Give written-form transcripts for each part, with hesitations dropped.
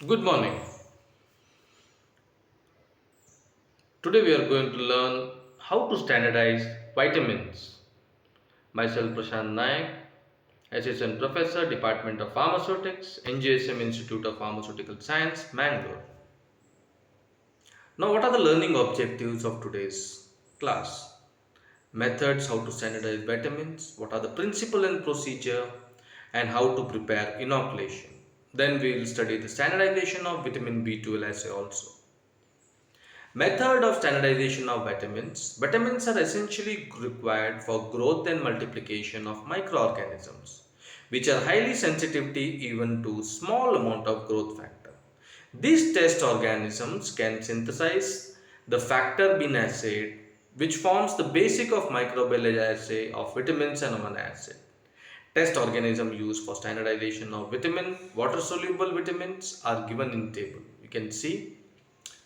Good morning. Today we are going to learn how to standardize vitamins. Myself Prashant Nayak, Assistant Professor, Department of Pharmaceutics, NJSM Institute of Pharmaceutical Science, Mangalore. Now, what are the learning objectives of today's class? Methods how to standardize vitamins, what are the principle and procedure, and how to prepare inoculation. Then we will study the standardization of vitamin B12 assay also. Method of standardization of vitamins. Vitamins are essentially required for growth and multiplication of microorganisms, which are highly sensitive to even to small amount of growth factor. These test organisms can synthesize the factor bin acid, which forms the basic of microbiology assay of vitamins and amino acid. Test organism used for standardization of vitamin, water soluble vitamins are given in table. You can see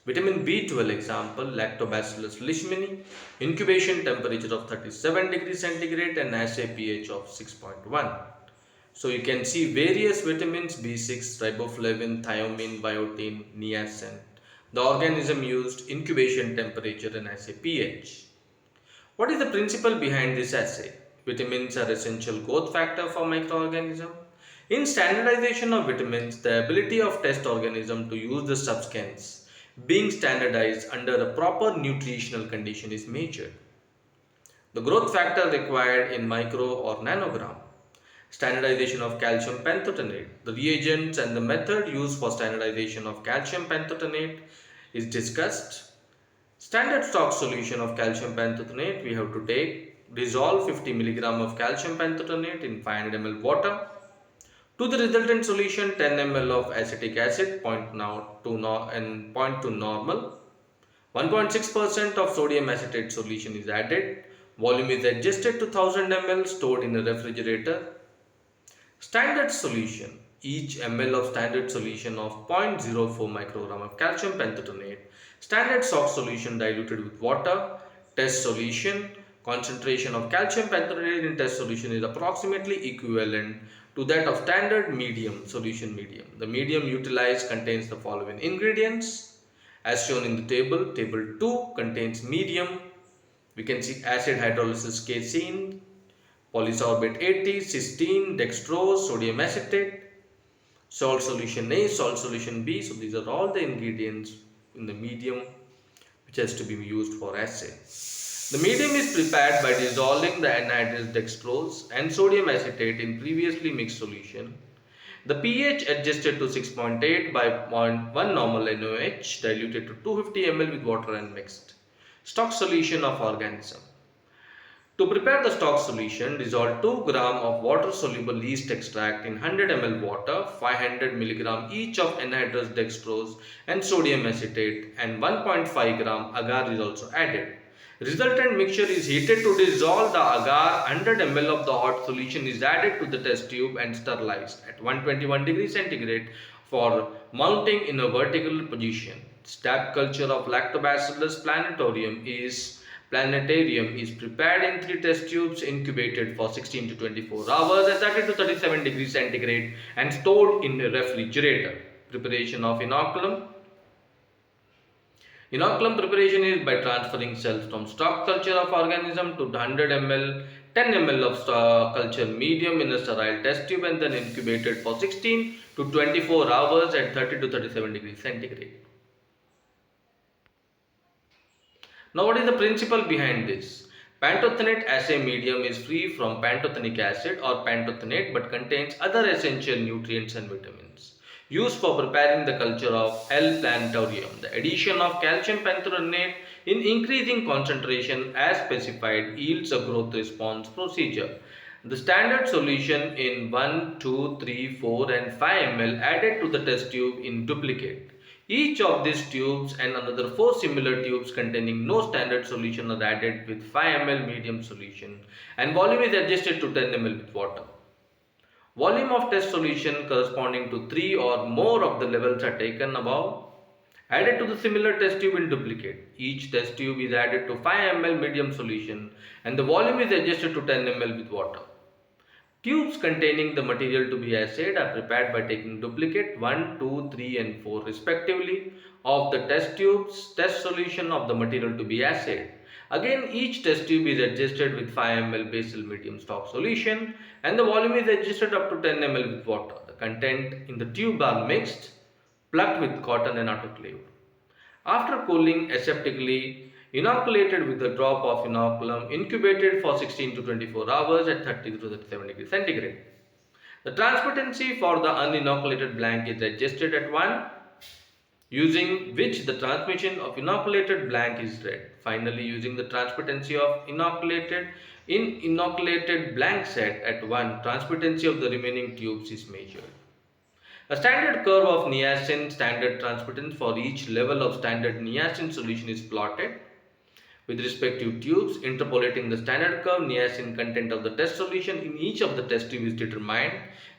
vitamin B12 example Lactobacillus leishmani, incubation temperature of 37 degrees centigrade and assay pH of 6.1. So you can see various vitamins B6, riboflavin, thiamine, biotin, niacin. The organism used incubation temperature and assay pH. What is the principle behind this assay? Vitamins are essential growth factor for microorganism. In standardization of vitamins, the ability of test organism to use the substance being standardized under a proper nutritional condition is measured. The growth factor required in micro or nanogram. Standardization of calcium pantothenate. The reagents and the method used for standardization of calcium pantothenate is discussed. Standard stock solution of calcium pantothenate, we have to take dissolve 50 mg of calcium pantothenate in 500 ml water. To the resultant solution 10 ml of acetic acid, point to normal. 1.6% of sodium acetate solution is added. Volume is adjusted to 1000 ml, stored in a refrigerator. Standard solution. Each ml of standard solution of 0.04 microgram of calcium pantothenate. Standard soft solution diluted with water. Test solution. Concentration of calcium pantothenate in test solution is approximately equivalent to that of standard medium solution medium. The medium utilized contains the following ingredients as shown in the table. Table 2 contains medium. We can see acid hydrolysis casein, polysorbate 80, cysteine, dextrose, sodium acetate, salt solution A, salt solution B. So these are all the ingredients in the medium which has to be used for assay. The medium is prepared by dissolving the anhydrous dextrose and sodium acetate in previously mixed solution. The pH adjusted to 6.8 by 0.1 normal NaOH diluted to 250 ml with water and mixed. Stock solution of organism. To prepare the stock solution, dissolve 2 gram of water soluble yeast extract in 100 ml water, 500 mg each of anhydrous dextrose and sodium acetate, and 1.5 gram agar is also added. Resultant mixture is heated to dissolve the agar. 100 ml of the hot solution is added to the test tube and sterilized at 121 degrees centigrade for mounting in a vertical position. Stab culture of Lactobacillus planetarium is prepared in 3 test tubes, incubated for 16 to 24 hours at 30 to 37 degrees centigrade and stored in a refrigerator. Preparation of inoculum. Inoculum preparation is by transferring cells from stock culture of organism to 100 ml, 10 ml of culture medium in a sterile test tube and then incubated for 16 to 24 hours at 30 to 37 degrees centigrade. Now, what is the principle behind this? Pantothenate assay medium is free from pantothenic acid or pantothenate but contains other essential nutrients and vitamins. Used for preparing the culture of L. plantorium. The addition of calcium pantothenate in increasing concentration as specified yields a growth response procedure. The standard solution in 1, 2, 3, 4 and 5 ml added to the test tube in duplicate. Each of these tubes and another 4 similar tubes containing no standard solution are added with 5 ml medium solution and volume is adjusted to 10 ml with water. Volume of test solution corresponding to 3 or more of the levels are taken above, added to the similar test tube in duplicate. Each test tube is added to 5 ml medium solution and the volume is adjusted to 10 ml with water. Tubes containing the material to be assayed are prepared by taking duplicate 1, 2, 3 and 4 respectively of the test tubes, test solution of the material to be assayed. Again, each test tube is adjusted with 5 ml Basel medium stock solution and the volume is adjusted up to 10 ml with water. The content in the tube are mixed, plugged with cotton and autoclaved. After cooling aseptically, inoculated with a drop of inoculum, incubated for 16 to 24 hours at 30 to 37 degrees centigrade. The transparency for the uninoculated blank is adjusted at 1, using which the transmission of inoculated blank is read. Finally, using the transparency of inoculated blank set at 1, transparency of the remaining tubes is measured. A standard curve of niacin standard transmittance for each level of standard niacin solution is plotted with respective tubes. Interpolating the standard curve, niacin content of the test solution in each of the test tube is determined.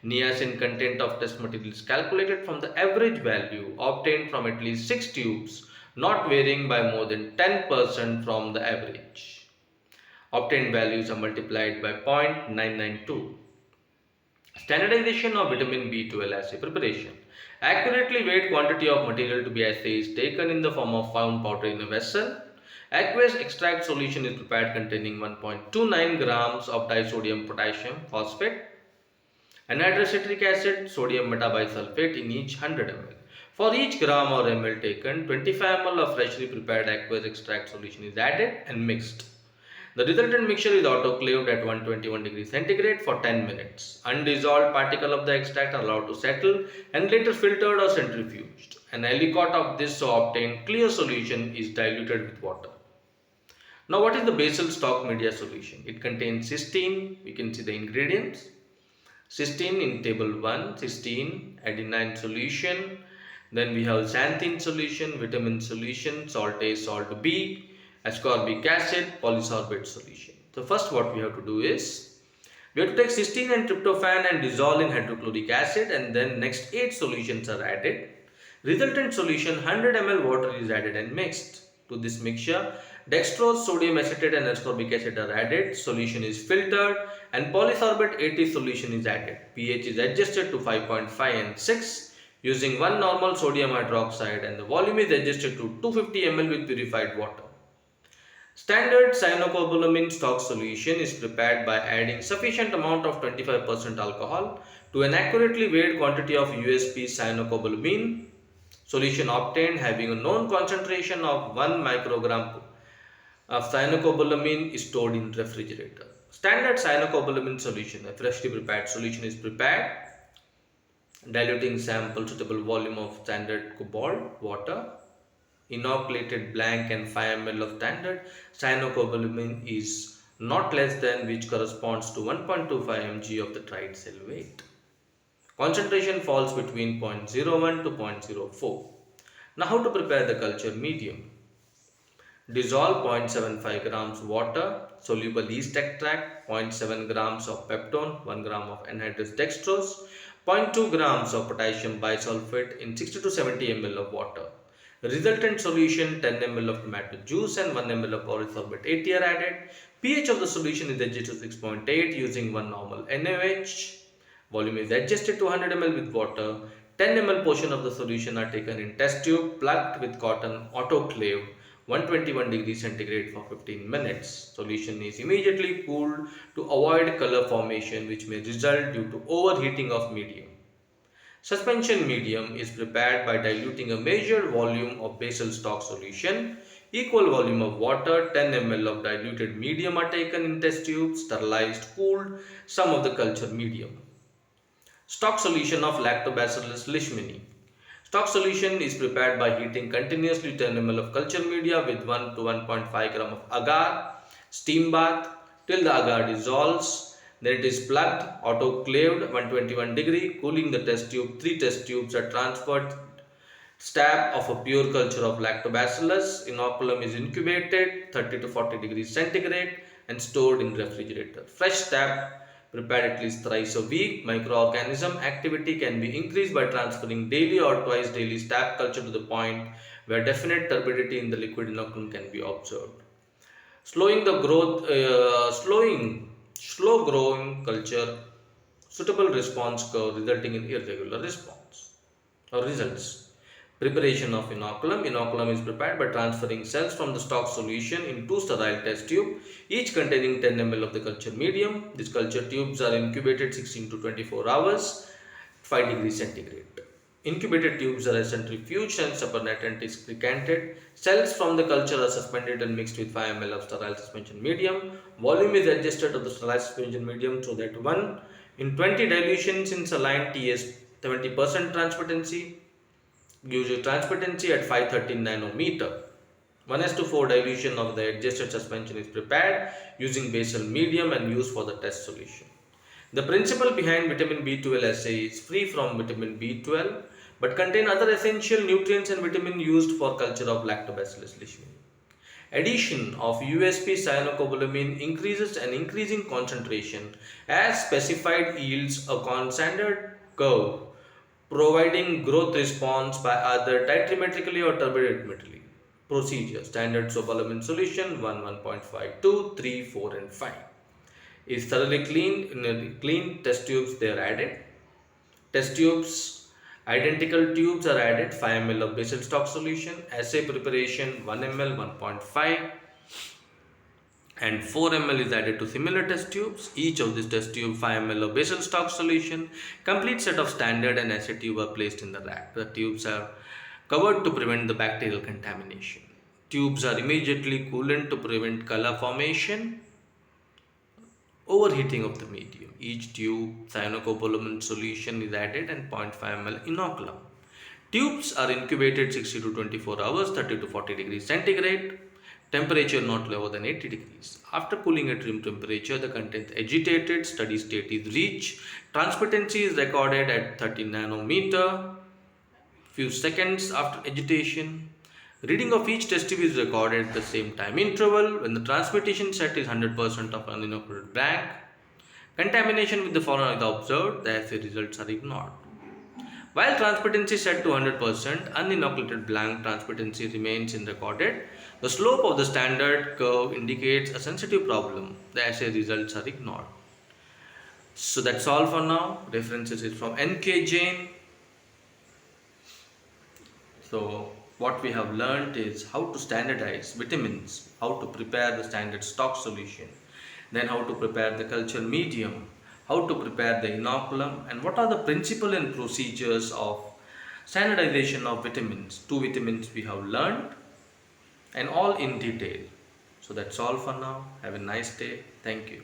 Niacin content of test material is calculated from the average value obtained from at least 6 tubes, not varying by more than 10% from the average. Obtained values are multiplied by 0.992. Standardization of vitamin B12 assay preparation. Accurately weighed quantity of material to be assayed is taken in the form of fine powder in a vessel. Aqueous extract solution is prepared containing 1.29 grams of disodium potassium phosphate, anhydrous citric acid, sodium metabisulfate in each 100 ml. For each gram or ml taken, 25 ml of freshly prepared aqueous extract solution is added and mixed. The resultant mixture is autoclaved at 121 degrees centigrade for 10 minutes. Undissolved particles of the extract are allowed to settle and later filtered or centrifuged. An aliquot of this so obtained clear solution is diluted with water. Now, what is the Basel stock media solution? It contains cysteine. We can see the ingredients. Cysteine in table 1, cysteine, adenine solution. Then we have xanthine solution, vitamin solution, salt A, salt B, ascorbic acid, polysorbate solution. So first what we have to do is, we have to take cysteine and tryptophan and dissolve in hydrochloric acid, and then next 8 solutions are added. Resultant solution 100 ml water is added and mixed. To this mixture, dextrose, sodium acetate and ascorbic acid are added. Solution is filtered and polysorbate 80 solution is added. pH is adjusted to 5.5 and 6 using 1 normal sodium hydroxide, and the volume is adjusted to 250 ml with purified water. Standard cyanocobalamin stock solution is prepared by adding sufficient amount of 25% alcohol to an accurately weighed quantity of USP cyanocobalamin solution obtained having a known concentration of 1 microgram of cyanocobalamin is stored in refrigerator. Standard cyanocobalamin solution, a freshly prepared solution is prepared, diluting sample suitable volume of standard cobalt water, inoculated blank and 5 ml of standard cyanocobalamin is not less than, which corresponds to 1.25 mg of the tried cell weight. Concentration falls between 0.01 to 0.04. Now how to prepare the culture medium? Dissolve 0.75 grams water, soluble yeast extract, 0.7 grams of peptone, 1 gram of anhydrous dextrose, 0.2 grams of potassium bisulfate in 60 to 70 ml of water. The resultant solution 10 ml of tomato juice and 1 ml of polysorbate 80 are added. pH of the solution is adjusted to 6.8 using 1 normal NaOH. Volume is adjusted to 100 ml with water. 10 ml portion of the solution are taken in test tube, plugged with cotton, autoclaved 121 degrees centigrade for 15 minutes. Solution is immediately cooled to avoid color formation which may result due to overheating of medium. Suspension medium is prepared by diluting a measured volume of Basel stock solution. Equal volume of water, 10 ml of diluted medium are taken in test tubes, sterilized, cooled, some of the culture medium. Stock solution of Lactobacillus leishmani. Stock solution is prepared by heating continuously 10 ml of culture media with 1 to 1.5 gram of agar, steam bath till the agar dissolves. Then it is plugged, autoclaved 121 degree, cooling the test tube. 3 test tubes are transferred. Stab of a pure culture of Lactobacillus. Inoculum is incubated 30 to 40 degrees centigrade and stored in refrigerator. Fresh stab prepared at least thrice a week. Microorganism activity can be increased by transferring daily or twice daily stab culture to the point where definite turbidity in the liquid inoculum can be observed. Slowing the growth, slow growing culture Suitable response curve resulting in irregular response or results. Preparation of inoculum. Inoculum is prepared by transferring cells from the stock solution into sterile test tube, each containing 10 ml of the culture medium. These culture tubes are incubated 16 to 24 hours, 5 degrees centigrade. Incubated tubes are centrifuged and supernatant is decanted. Cells from the culture are suspended and mixed with 5 ml of sterile suspension medium. Volume is adjusted to the sterile suspension medium so that 1 in 20 dilutions in saline TS 70% transparency gives you transparency at 513 nanometer. 1:4 dilution of the adjusted suspension is prepared using basal medium and used for the test solution. The principle behind vitamin B12 assay is free from vitamin B12 but contain other essential nutrients and vitamin used for culture of Lactobacillus leishmani. Addition of USP cyanocobalamin increases an increasing concentration as specified yields a standard curve providing growth response by either titrimetrically or turbidimetrically. Procedure standard cobalamin solution 1.5, 3, 4 and 5 is thoroughly cleaned. In a clean test tubes they are added. Test tubes, identical tubes are added. 5 ml of basal stock solution. Assay preparation 1 ml, 1.5 and 4 ml is added to similar test tubes. Each of these test tube 5 ml of basal stock solution. Complete set of standard and assay tube are placed in the rack. The tubes are covered to prevent the bacterial contamination. Tubes are immediately coolant to prevent color formation. Overheating of the medium. Each tube cyanocobalamin solution is added and 0.5 ml inoculum. Tubes are incubated 60 to 24 hours, 30 to 40 degrees centigrade. Temperature not lower than 80 degrees. After cooling at room temperature, the content agitated, steady state is reached. Transparency is recorded at 30 nanometer. Few seconds after agitation. Reading of each test tube is recorded at the same time interval. When the transmutation set is 100% of uninoculated blank, contamination with the foreign is observed, the assay results are ignored. While transparency is set to 100%, uninoculated blank transparency remains recorded. The slope of the standard curve indicates a sensitive problem. The assay results are ignored. So that's all for now. References is from N.K. Jain. So what we have learned is how to standardize vitamins, how to prepare the standard stock solution, then how to prepare the culture medium, how to prepare the inoculum, and what are the principle and procedures of standardization of vitamins. 2 vitamins we have learned and all in detail. So that's all for now. Have a nice day. Thank you.